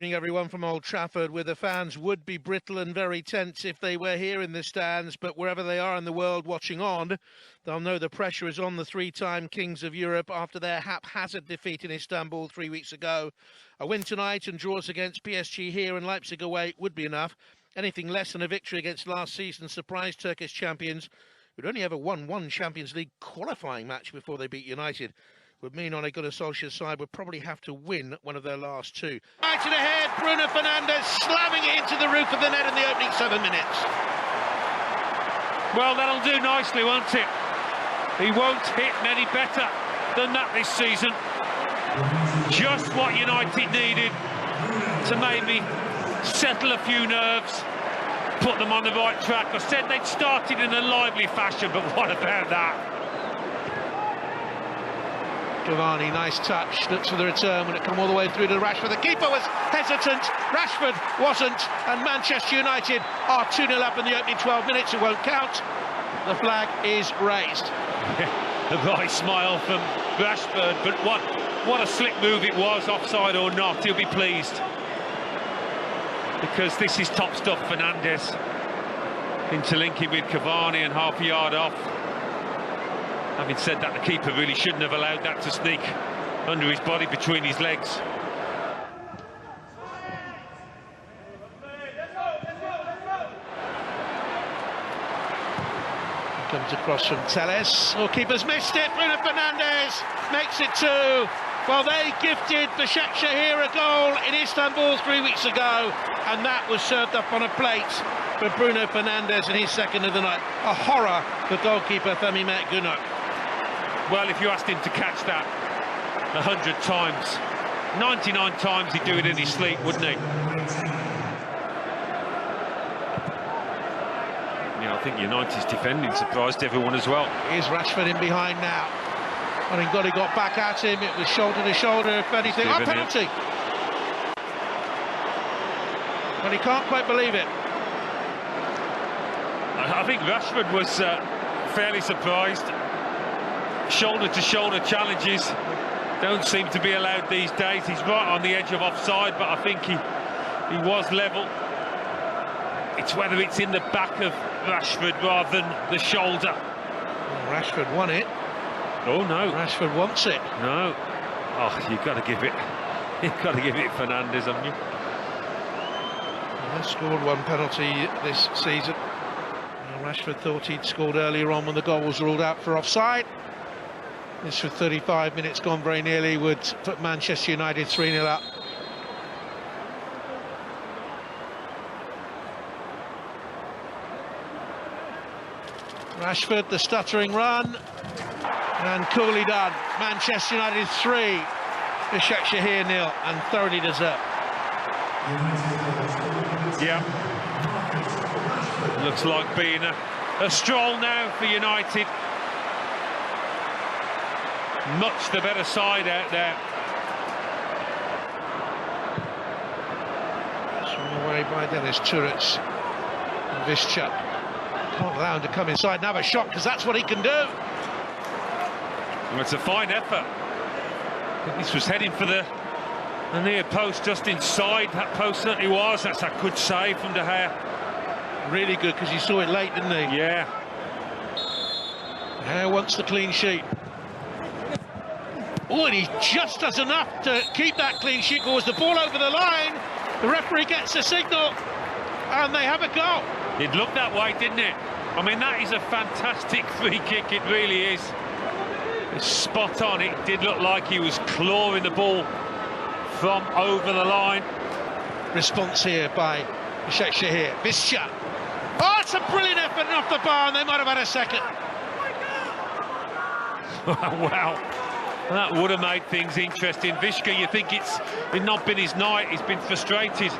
Everyone from Old Trafford, where the fans would be brittle and very tense if they were here in the stands, but wherever they are in the world watching on, they'll know the pressure is on the three-time kings of Europe after their haphazard defeat in Istanbul 3 weeks ago. A win tonight and draws against PSG here and Leipzig away would be enough. Anything less than a victory against last season's surprise Turkish champions, who'd only ever won one Champions League qualifying match before they beat United, would mean on a good Solskjaer side would probably have to win one of their last two. Right to the head, Bruno Fernandes slamming it into the roof of the net in the opening 7 minutes. Well, that'll do nicely, won't it? He won't hit many better than that this season. Just what United needed to maybe settle a few nerves, put them on the right track. I said they'd started in a lively fashion, but what about that? Cavani, nice touch, looks for the return when it come all the way through to Rashford. The keeper was hesitant, Rashford wasn't, and Manchester United are 2-0 up in the opening 12 minutes. It won't count. The flag is raised. The right smile from Rashford, but what a slick move it was, offside or not, he'll be pleased. Because this is top stuff. Fernandes interlinking with Cavani and half a yard off. Having said that, the keeper really shouldn't have allowed that to sneak under his body between his legs. Comes across from Telles. Oh, keeper's missed it. Bruno Fernandes makes it 2. Well, they gifted Basaksehir a goal in Istanbul 3 weeks ago, and that was served up on a plate for Bruno Fernandes in his second of the night. A horror for goalkeeper Femi Gunnar. Well, if you asked him to catch that 100 times, 99 times he'd do it in his sleep, wouldn't he? Yeah, I think United's defending surprised everyone as well. Here's Rashford in behind now. And Ngoli got back at him. It was shoulder to shoulder, if anything. Oh, penalty! But he can't quite believe it. I think Rashford was fairly surprised. Shoulder-to-shoulder challenges don't seem to be allowed these days. He's right on the edge of offside, but I think he was level. It's whether it's in the back of Rashford rather than the shoulder. Well, Rashford won it. Oh no, Rashford wants it. No. Oh, you've got to give it. You've got to give it Fernandes, haven't you? They've scored one penalty this season. Rashford thought he'd scored earlier on when the goal was ruled out for offside. This for 35 minutes gone very nearly would put Manchester United 3-0 up. Rashford, the stuttering run, and coolly done. Manchester United 3, Basaksehir 0, and thoroughly deserved. Yeah. Looks like being a stroll now for United. Much the better side out there. Swung away by Dennis Turrets and Visca. Can't allow him to come inside and have a shot, because that's what he can do. Well, it's a fine effort. I think this was heading for the near post, just inside. That post certainly was. That's a good save from De Gea. Really good, because he saw it late, didn't he? Yeah. De Gea wants the clean sheet. Oh, and he just does enough to keep that clean sheet. Goes the ball over the line. The referee gets a signal, and they have a goal. It looked that way, didn't it? I mean, that is a fantastic free kick. It really is. It's spot on. It did look like he was clawing the ball from over the line. Response here by Basaksehir. Visca. Oh, it's a brilliant effort off the bar, and they might have had a second. Wow. That would have made things interesting. Visca, you think it's not been his night. He's been frustrated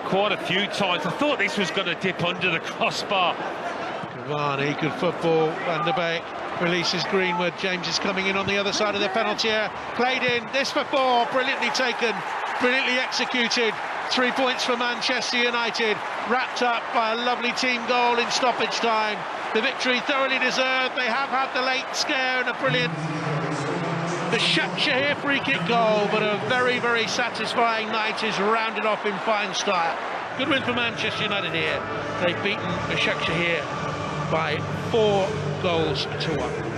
quite a few times. I thought this was going to dip under the crossbar. Cavani, good football. Van der Beek releases Greenwood. James is coming in on the other side of the penalty area. Played in. This for 4. Brilliantly taken. Brilliantly executed. 3 points for Manchester United. Wrapped up by a lovely team goal in stoppage time. The victory thoroughly deserved. They have had the late scare and a brilliant Basaksehir free kick goal, but a very, very satisfying night is rounded off in fine style. Good win for Manchester United here. They've beaten Basaksehir by 4 goals to 1.